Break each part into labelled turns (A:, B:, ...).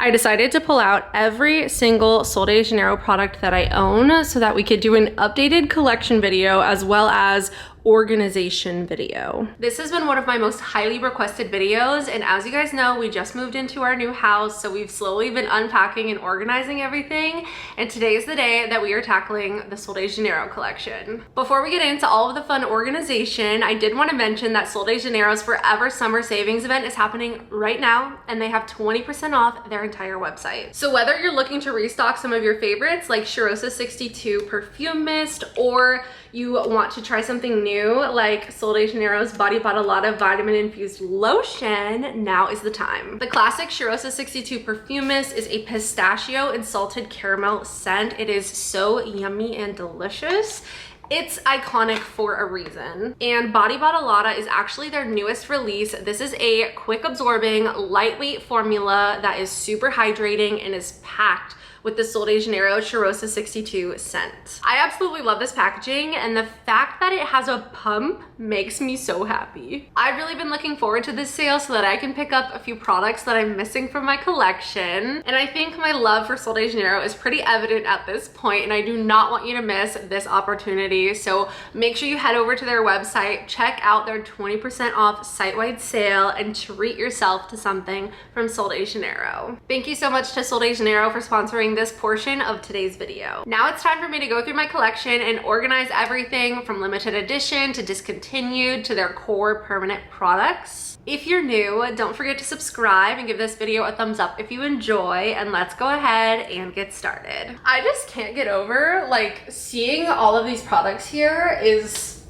A: I decided to pull out every single Sol de Janeiro product that I own so that we could do an updated collection video as well as organization video. This has been one of my most highly requested videos, and as you guys know, we just moved into our new house, so we've slowly been unpacking and organizing everything, and today is the day that we are tackling the Sol de Janeiro collection. Before we get into all of the fun organization, I did want to mention that Sol de Janeiro's Forever Summer Savings event is happening right now, and they have 20% off their entire website. So whether you're looking to restock some of your favorites like Cheirosa 62 Perfume Mist, or you want to try something new like Sol de Janeiro's Body Badalada Vitamin Infused Lotion, now is the time. The classic Cheirosa 62 Perfume Mist is a pistachio and salted caramel scent. It is so yummy and delicious. It's iconic for a reason. And Body Badalada is actually their newest release. This is a quick absorbing, lightweight formula that is super hydrating and is packed with the Sol de Janeiro Cheirosa 62 scent. I absolutely love this packaging, and the fact that it has a pump makes me so happy. I've really been looking forward to this sale so that I can pick up a few products that I'm missing from my collection. And I think my love for Sol de Janeiro is pretty evident at this point, and I do not want you to miss this opportunity. So make sure you head over to their website, check out their 20% off site-wide sale, and treat yourself to something from Sol de Janeiro. Thank you so much to Sol de Janeiro for sponsoring this portion of today's video. Now it's time for me to go through my collection and organize everything from limited edition to discontinued to their core permanent products. If you're new, don't forget to subscribe and give this video a thumbs up if you enjoy, and let's go ahead and get started. I just can't get over like seeing all of these products here. It's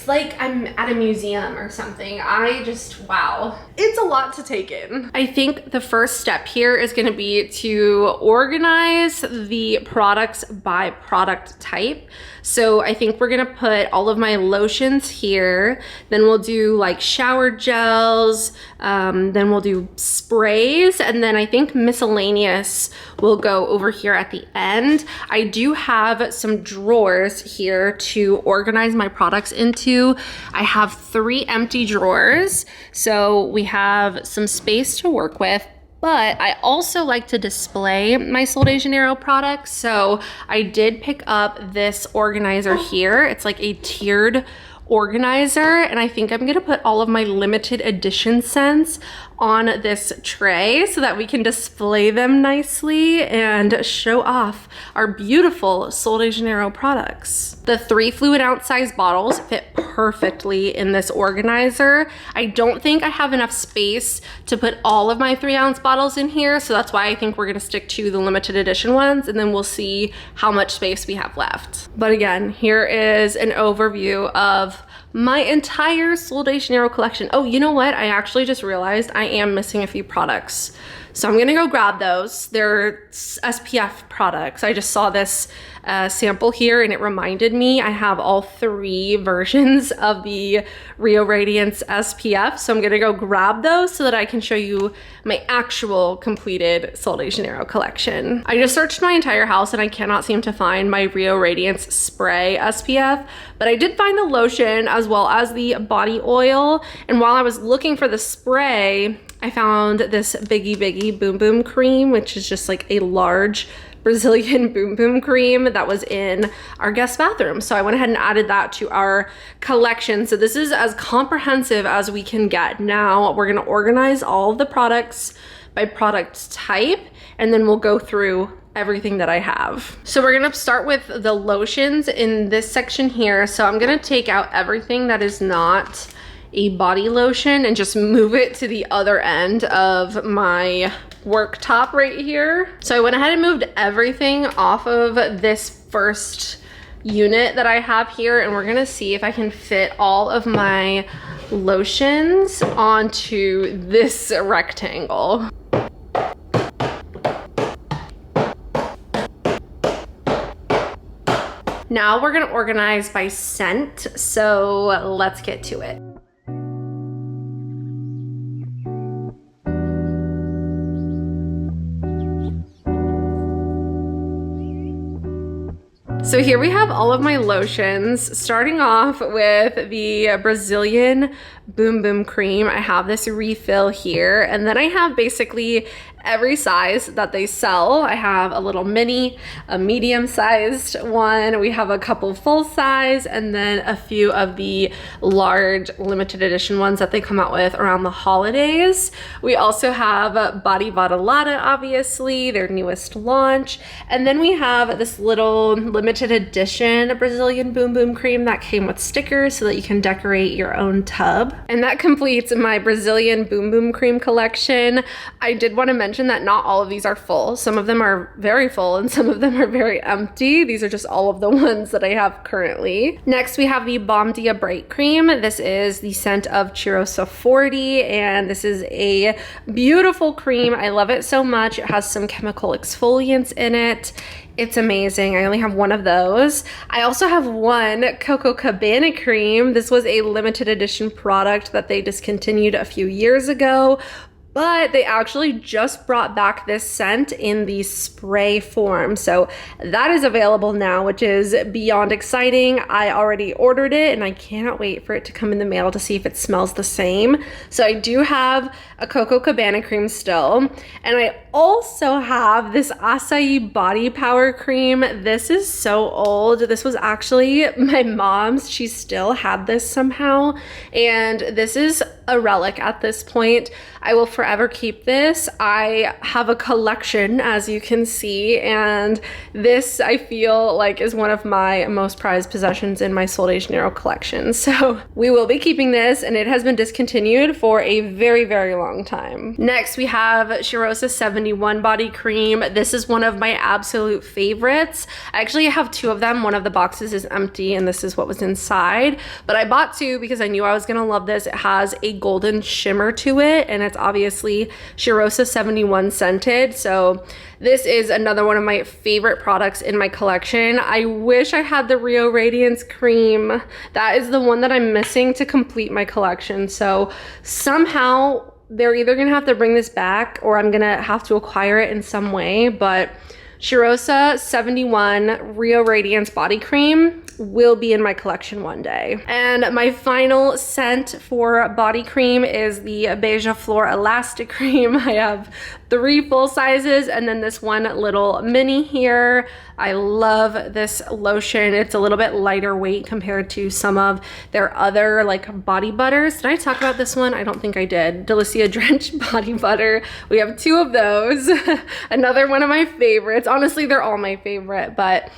A: like I'm at a museum or something. Wow. It's a lot to take in. I think the first step here is gonna be to organize the products by product type. So I think we're gonna put all of my lotions here, then we'll do like shower gels, then we'll do sprays, and then I think miscellaneous will go over here at the end. I do have some drawers here to organize my products into. I have 3 empty drawers, so we have some space to work with. But I also like to display my Sol de Janeiro products. So I did pick up this organizer here. It's like a tiered organizer, and I think I'm gonna put all of my limited edition scents on this tray so that we can display them nicely and show off our beautiful Sol de Janeiro products. The 3 fluid ounce size bottles fit perfectly in this organizer. I don't think I have enough space to put all of my 3 ounce bottles in here, so that's why I think we're gonna stick to the limited edition ones, and then we'll see how much space we have left. But again, here is an overview of my entire Sol de Janeiro collection. Oh, you know what? I actually just realized I am missing a few products. So I'm gonna go grab those. They're SPF products. I just saw this sample here and it reminded me I have all 3 versions of the Rio Radiance SPF. So I'm gonna go grab those so that I can show you my actual completed Sol de Janeiro collection. I just searched my entire house and I cannot seem to find my Rio Radiance spray SPF, but I did find the lotion as well as the body oil. And while I was looking for the spray, I found this Biggie Bum Bum Cream, which is just like a large Brazilian Bum Bum Cream that was in our guest bathroom. So I went ahead and added that to our collection. So this is as comprehensive as we can get. Now we're gonna organize all of the products by product type, and then we'll go through everything that I have. So we're gonna start with the lotions in this section here. So I'm gonna take out everything that is not a body lotion and just move it to the other end of my worktop right here. So I went ahead and moved everything off of this first unit that I have here, and we're gonna see if I can fit all of my lotions onto this rectangle. Now we're gonna organize by scent, so let's get to it. So here we have all of my lotions, starting off with the Brazilian Bum Bum Cream. I have this refill here, and then I have basically every size that they sell. I have a little mini, a medium-sized one. We have a couple full size, and then a few of the large limited edition ones that they come out with around the holidays. We also have Body Badalada, obviously, their newest launch. And then we have this little limited edition Brazilian Bum Bum Cream that came with stickers so that you can decorate your own tub. And that completes my Brazilian Bum Bum Cream collection. I did want to mention that not all of these are full. Some of them are very full and some of them are very empty. These are just all of the ones that I have currently. Next, we have the Bom Dia Bright Cream. This is the scent of Cheirosa 40, and this is a beautiful cream. I love it so much. It has some chemical exfoliants in it. It's amazing. I only have one of those. I also have one Coco Cabana cream. This was a limited edition product that they discontinued a few years ago, but they actually just brought back this scent in the spray form. So that is available now, which is beyond exciting. I already ordered it and I cannot wait for it to come in the mail to see if it smells the same. So I do have a Coco Cabana cream still. And I also have this Acai Body Power Cream. This is so old. This was actually my mom's. She still had this somehow. And this is a relic at this point. I will forever keep this. I have a collection, as you can see, and this I feel like is one of my most prized possessions in my Sol de Janeiro collection. So we will be keeping this, and it has been discontinued for a very, very long time. Next, we have Cheirosa 71 Body Cream. This is one of my absolute favorites. I actually have two of them. One of the boxes is empty, and this is what was inside. But I bought two because I knew I was gonna love this. It has a golden shimmer to it, and it's obviously Cheirosa 71 scented. So this is another one of my favorite products in my collection. I wish I had the Rio Radiance cream. That is the one that I'm missing to complete my collection. So somehow they're either gonna have to bring this back or I'm gonna have to acquire it in some way, but Cheirosa 71 Rio Radiance Body Cream will be in my collection one day. And my final scent for body cream is the Beija Flor Elastic Cream. I have 3 full sizes and then this one little mini here. I love this lotion. It's a little bit lighter weight compared to some of their other like body butters. Did I talk about this one? I don't think I did. Delicia Drenched Body Butter. We have 2 of those. Another one of my favorites. Honestly, they're all my favorite, but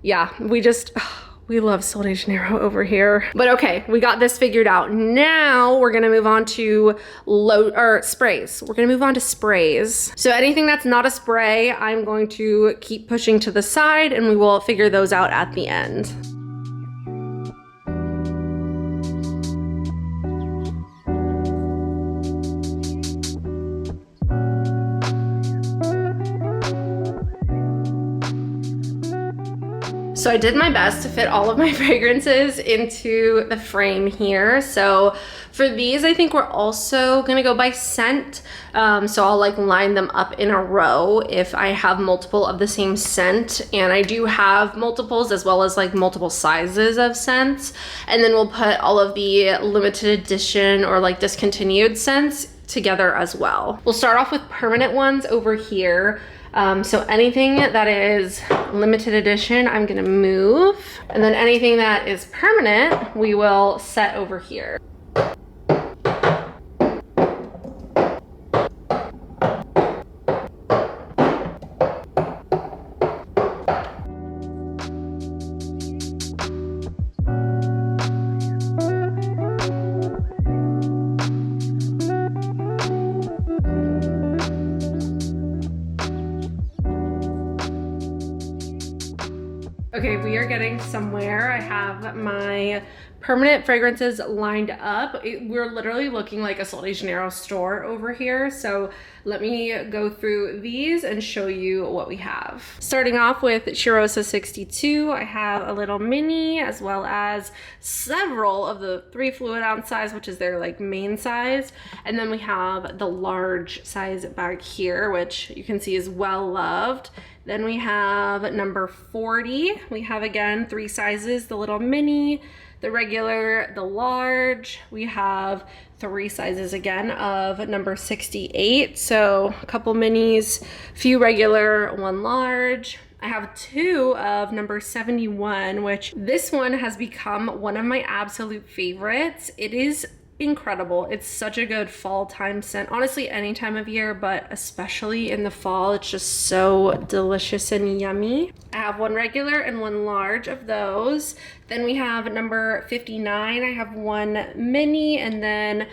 A: yeah, we love Sol de Janeiro over here. But okay, we got this figured out. Now we're gonna move on to sprays. We're gonna move on to sprays. So anything that's not a spray, I'm going to keep pushing to the side and we will figure those out at the end. So I did my best to fit all of my fragrances into the frame here. So for these, I think we're also gonna go by scent. So I'll like line them up in a row if I have multiple of the same scent. And I do have multiples as well as like multiple sizes of scents. And then we'll put all of the limited edition or like discontinued scents together as well. We'll start off with permanent ones over here. So anything that is limited edition, I'm gonna move. And then anything that is permanent, we will set over here. Okay, we are getting somewhere. I have my permanent fragrances lined up. We're literally looking like a Sol de Janeiro store over here. So let me go through these and show you what we have. Starting off with Cheirosa 62, I have a little mini as well as several of the 3 fluid ounce size, which is their like main size. And then we have the large size bag here, which you can see is well loved. Then we have number 40. We have again 3 sizes, the little mini, the regular, the large. We have 3 sizes again of number 68. So a couple minis, few regular, 1 large. I have 2 of number 71, which this one has become one of my absolute favorites. It is incredible. It's such a good fall time scent. Honestly, any time of year, but especially in the fall, it's just so delicious and yummy. I have 1 regular and 1 large of those. Then we have number 59. I have 1 mini and then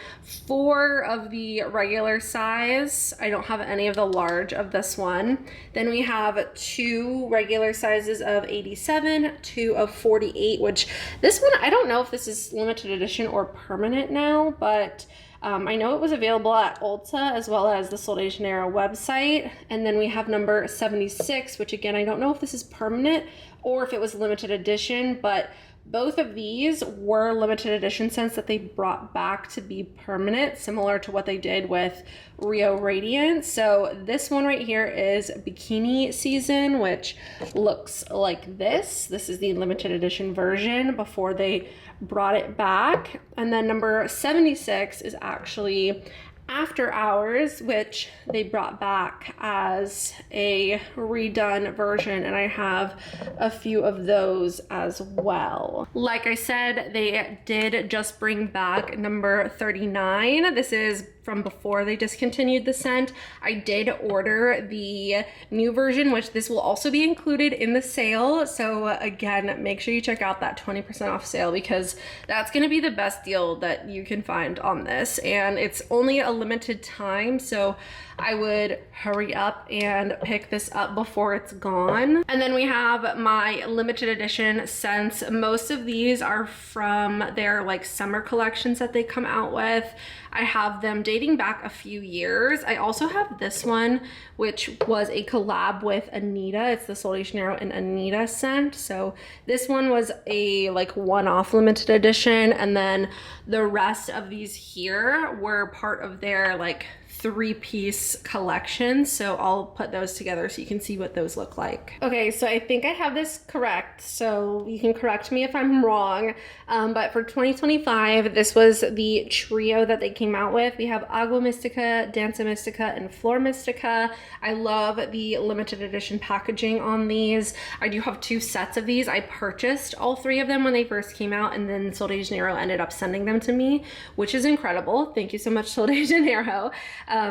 A: 4 of the regular size. I don't have any of the large of this one. Then we have 2 regular sizes of 87, 2 of 48, which this one, I don't know if this is limited edition or permanent now, but I know it was available at Ulta as well as the Sol de Janeiro website. And then we have number 76, which again, I don't know if this is permanent or if it was limited edition, but both of these were limited edition scents that they brought back to be permanent, similar to what they did with Rio Radiance. So this one right here is Bikini Season, which looks like this. This is the limited edition version before they brought it back. And then number 76 is actually After Hours, which they brought back as a redone version, and I have a few of those as well. Like I said, they did just bring back number 39. This is from before they discontinued the scent. I did order the new version, which this will also be included in the sale. So again, make sure you check out that 20% off sale because that's gonna be the best deal that you can find on this. And it's only a limited time, so I would hurry up and pick this up before it's gone. And then we have my limited edition scents. Most of these are from their like summer collections that they come out with. I have them dating back a few years. I also have this one, which was a collab with Annita. It's the Sol de Janeiro and Annita scent. So this one was a like one-off limited edition. And then the rest of these here were part of their like 3-piece collection. So I'll put those together so you can see what those look like. Okay, so I think I have this correct. So you can correct me if I'm wrong. But for 2025, this was the trio that they came out with. We have Agua Mystica, Danza Mystica, and Flor Mystica. I love the limited edition packaging on these. I do have 2 sets of these. I purchased all 3 of them when they first came out, and then Sol de Janeiro ended up sending them to me, which is incredible. Thank you so much, Sol de Janeiro.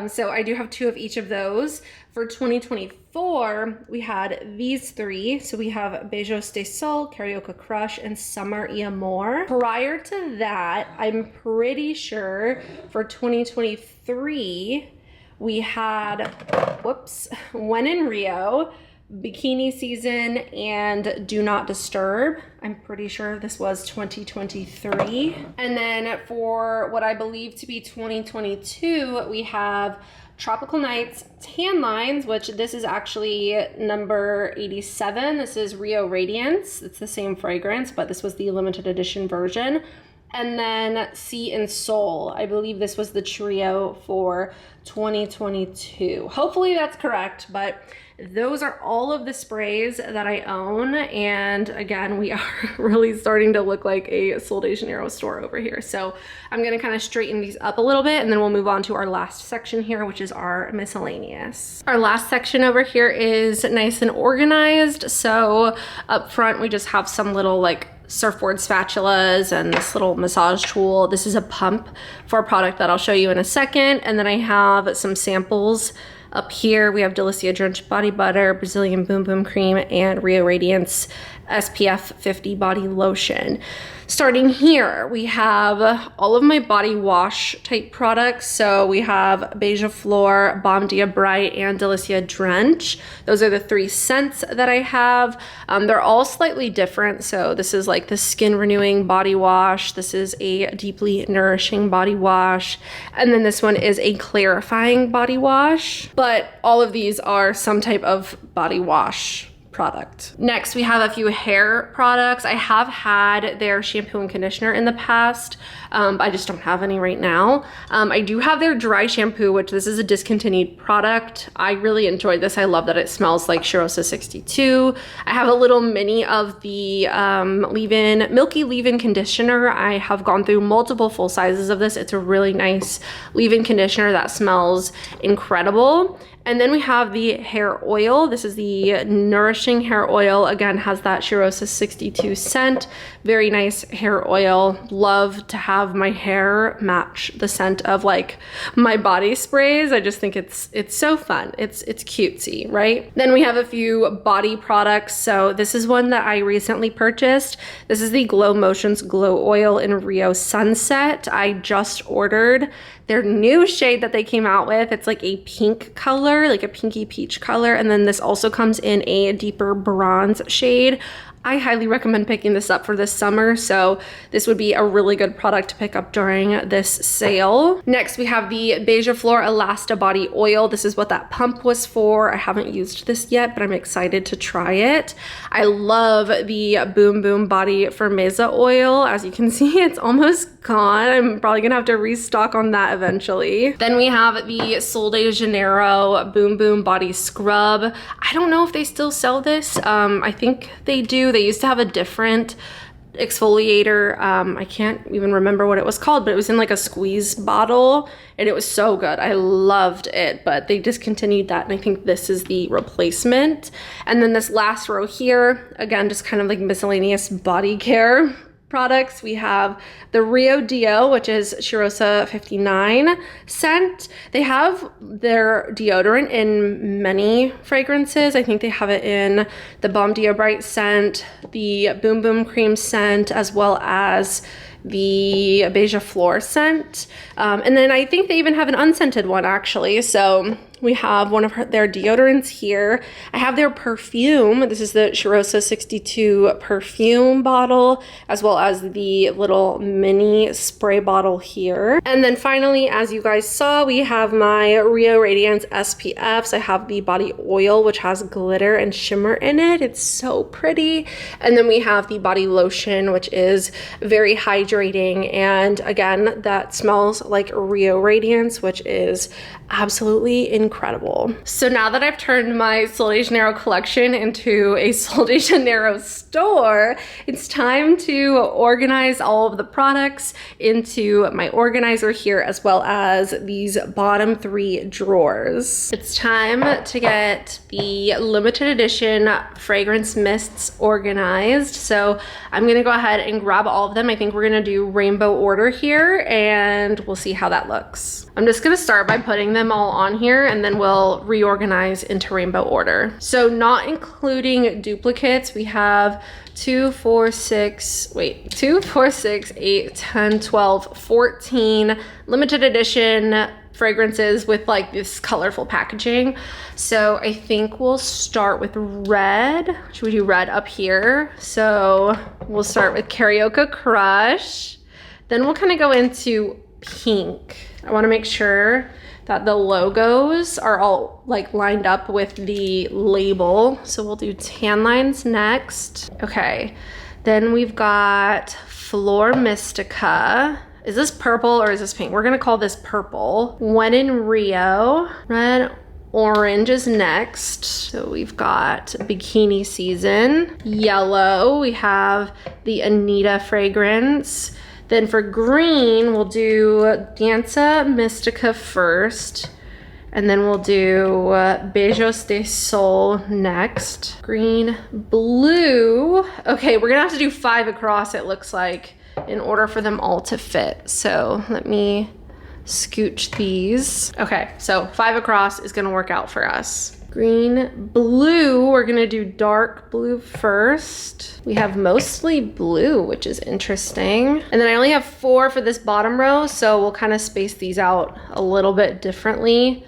A: So I do have 2 of each of those. For 2024, we had these 3. So we have Beijos de Sol, Carioca Crush, and Summer y Amor. Prior to that, I'm pretty sure for 2023, we had, When in Rio, Bikini Season, and Do Not Disturb. I'm pretty sure this was 2023. And then for what I believe to be 2022, we have Tropical Nights Tan Lines, which this is actually number 87. This is Rio Radiance. It's the same fragrance, but this was the limited edition version. And then Sea and Soul. I believe this was the trio for 2022. Hopefully that's correct, but those are all of the sprays that I own. And again, we are really starting to look like a Sol de Janeiro store over here. So I'm gonna kind of straighten these up a little bit, and then we'll move on to our last section here, which is our miscellaneous. Our last section over here is nice and organized. So up front, we just have some little like surfboard spatulas and this little massage tool. This is a pump for a product that I'll show you in a second. And then I have some samples up here. We have Delicia Drenched Body Butter, Brazilian Bum Bum Cream, and Rio Radiance SPF 50 Body Lotion. Starting here, we have all of my body wash type products. So we have Beija Flor, Balm Dia Bright, and Delicia Drench. Those are the 3 scents that I have. They're all slightly different. So this is like the skin renewing body wash. This is a deeply nourishing body wash. And then this one is a clarifying body wash. But all of these are some type of body wash product. Next, we have a few hair products. I have had their shampoo and conditioner in the past. I just don't have any right now. I do have their dry shampoo, which this is a discontinued product. I really enjoyed this. I love that it smells like Cheirosa 62. I have a little mini of the milky leave-in conditioner. I have gone through multiple full sizes of this. It's a really nice leave-in conditioner that smells incredible. And then we have the hair oil. This is the Nourishing Hair Oil. Again, has that Cheirosa 62 scent. Very nice hair oil. Love to have my hair match the scent of like my body sprays. I just think it's so fun. It's cutesy, right? Then we have a few body products. So this is one that I recently purchased. This is the Glow Motions Glow Oil in Rio Sunset. I just ordered their new shade that they came out with. It's like a pink color, like a pinky peach color. And then this also comes in a deeper bronze shade. I highly recommend picking this up for this summer, so this would be a really good product to pick up during this sale. Next, we have the Beige Fleur Elasta Body Oil. This is what that pump was for. I haven't used this yet, but I'm excited to try it. I love the Boom Boom Body Firmeza oil. As you can see, it's almost gone. I'm probably gonna have to restock on that eventually. Then we have the Sol de Janeiro Boom Boom Body Scrub. I don't know if they still sell this. I think they do. They used to have a different exfoliator. I can't even remember what it was called, but it was in like a squeeze bottle and it was so good. I loved it, but they discontinued that and I think this is the replacement. And then this last row here, again, just kind of like miscellaneous body care products. We have the Rio Dio, which is Cheirosa 59 scent. They have their deodorant in many fragrances. I think they have it in the Balm Dio Bright scent, the Boom Boom Cream scent, as well as the Beige Fleur scent. And then I think they even have an unscented one actually. So we have one of their deodorants here. I have their perfume. This is the Cheirosa 62 perfume bottle, as well as the little mini spray bottle here. And then finally, as you guys saw, we have my Rio Radiance SPFs. I have the body oil, which has glitter and shimmer in it. It's so pretty. And then we have the body lotion, which is very hydrating. And again, that smells like Rio Radiance, which is absolutely incredible. So now that I've turned my Sol de Janeiro collection into a Sol de Janeiro store, it's time to organize all of the products into my organizer here, as well as these bottom 3 drawers. It's time to get the limited edition fragrance mists organized. So I'm gonna go ahead and grab all of them. I think we're gonna do rainbow order here and we'll see how that looks. I'm just gonna start by putting them all on here and then we'll reorganize into rainbow order. So not including duplicates, we have 2, 4, 6, 8, 10, 12, 14 limited edition fragrances with like this colorful packaging. So I think we'll start with red. Should we do red up here? So we'll start with Karaoke Crush. Then we'll kind of go into pink. I want to make sure that the logos are all like lined up with the label. So we'll do Tan Lines next. Okay, then we've got Flor Mystica. Is this purple or is this pink? We're gonna call this purple. When in Rio. Red Orange is next. So we've got Bikini Season. Yellow, we have the Anita fragrance. Then for green, we'll do Danza Mystica first. And then we'll do Beijos de Sol next. Green, blue. Okay, we're gonna have to do 5 across, it looks like, in order for them all to fit. So let me scooch these. Okay, so 5 across is gonna work out for us. Green, blue, we're gonna do dark blue first. We have mostly blue, which is interesting. And then I only have 4 for this bottom row, so we'll kind of space these out a little bit differently.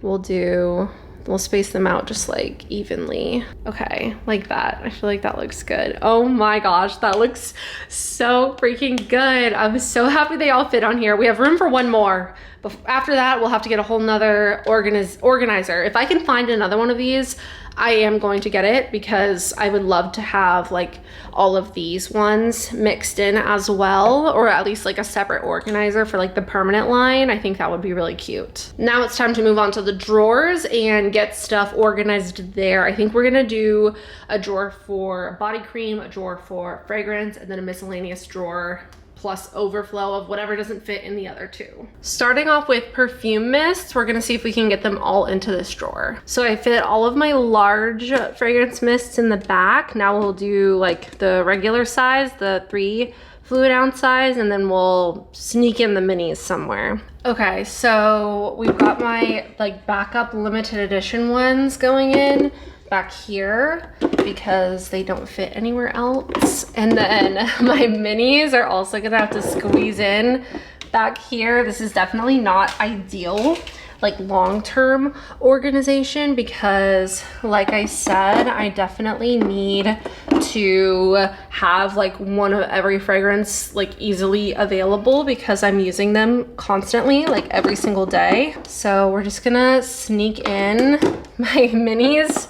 A: We'll do We'll space them out just like evenly. Okay, like that. I feel like that looks good. Oh my gosh, that looks so freaking good. I'm so happy they all fit on here. We have room for one more. But after that, we'll have to get a whole nother organizer. If I can find another one of these, I am going to get it because I would love to have like all of these ones mixed in as well, or at least like a separate organizer for like the permanent line. I think that would be really cute. Now it's time to move on to the drawers and get stuff organized there. I think we're gonna do a drawer for body cream, a drawer for fragrance, and then a miscellaneous drawer plus overflow of whatever doesn't fit in the other two. Starting off with perfume mists, we're gonna see if we can get them all into this drawer. So I fit all of my large fragrance mists in the back. Now we'll do like the regular size, the 3 fluid ounce size, and then we'll sneak in the minis somewhere. Okay, so we've got my like backup limited edition ones going in back here because they don't fit anywhere else. And then my minis are also gonna have to squeeze in back here. This is definitely not ideal, like long-term organization, because like I said, I definitely need to have like one of every fragrance like easily available because I'm using them constantly, like every single day. So we're just gonna sneak in my minis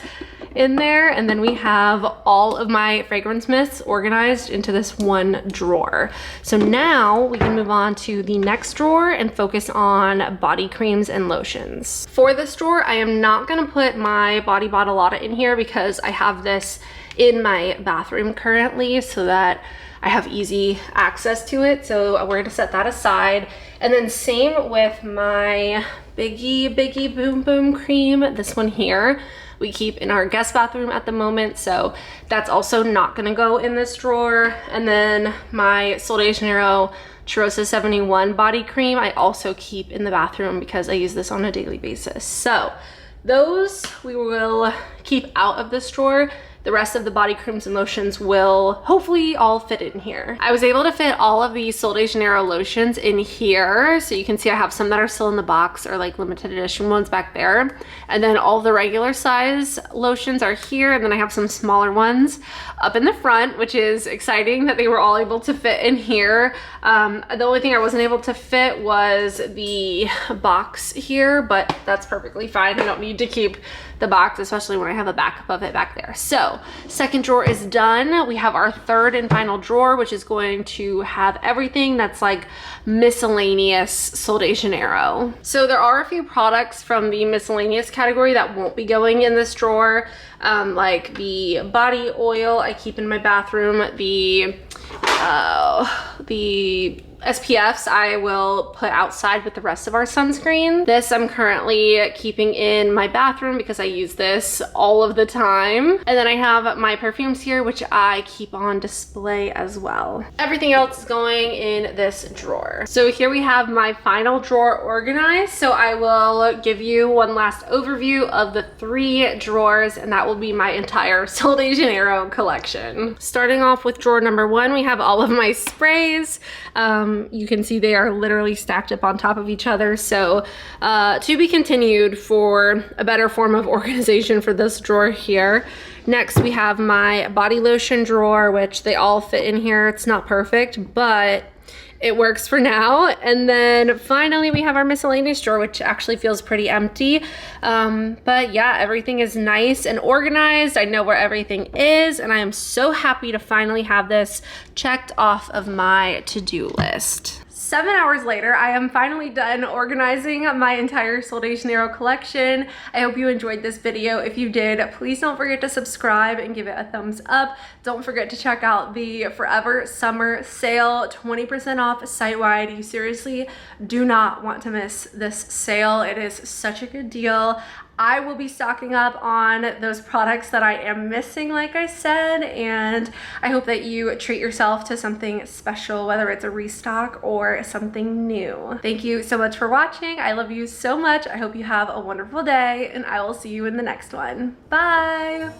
A: in there, and then we have all of my fragrance mists organized into this one drawer. So now we can move on to the next drawer and focus on body creams and lotions. For this drawer, I am not gonna put my body Badalada in here because I have this in my bathroom currently so that I have easy access to it. So we're gonna set that aside. And then same with my Bikini Bum Bum Cream, this one here. We keep in our guest bathroom at the moment, so that's also not gonna go in this drawer. And then my Sol de Janeiro Cheirosa 71 body cream, I also keep in the bathroom because I use this on a daily basis. So those we will keep out of this drawer. The rest of the body creams and lotions will hopefully all fit in here. I was able to fit all of the Sol de Janeiro lotions in here. So you can see I have some that are still in the box or like limited edition ones back there. And then all the regular size lotions are here. And then I have some smaller ones up in the front, which is exciting that they were all able to fit in here. The only thing I wasn't able to fit was the box here, but that's perfectly fine. I don't need to keep the box, especially when I have a backup of it back there. So second drawer is done. We have our third and final drawer, which is going to have everything that's like miscellaneous Sol de Janeiro. So there are a few products from the miscellaneous category that won't be going in this drawer, like the body oil I keep in my bathroom, the SPFs I will put outside with the rest of our sunscreen. This I'm currently keeping in my bathroom because I use this all of the time. And then I have my perfumes here, which I keep on display as well. Everything else is going in this drawer. So here we have my final drawer organized. So I will give you one last overview of the 3 drawers, and that will be my entire Sol de Janeiro collection. Starting off with drawer number 1, we have all of my sprays. You can see they are literally stacked up on top of each other. So to be continued for a better form of organization for this drawer here. Next, we have my body lotion drawer, which they all fit in here. It's not perfect, but it works for now. And then finally we have our miscellaneous drawer, which actually feels pretty empty. But yeah, everything is nice and organized. I know where everything is, and I am so happy to finally have this checked off of my to-do list. 7 hours later, I am finally done organizing my entire Sol de Janeiro collection. I hope you enjoyed this video. If you did, please don't forget to subscribe and give it a thumbs up. Don't forget to check out the Forever Summer Sale, 20% off site-wide. You seriously do not want to miss this sale. It is such a good deal. I will be stocking up on those products that I am missing, like I said, and I hope that you treat yourself to something special, whether it's a restock or something new. Thank you so much for watching. I love you so much. I hope you have a wonderful day, and I will see you in the next one. Bye!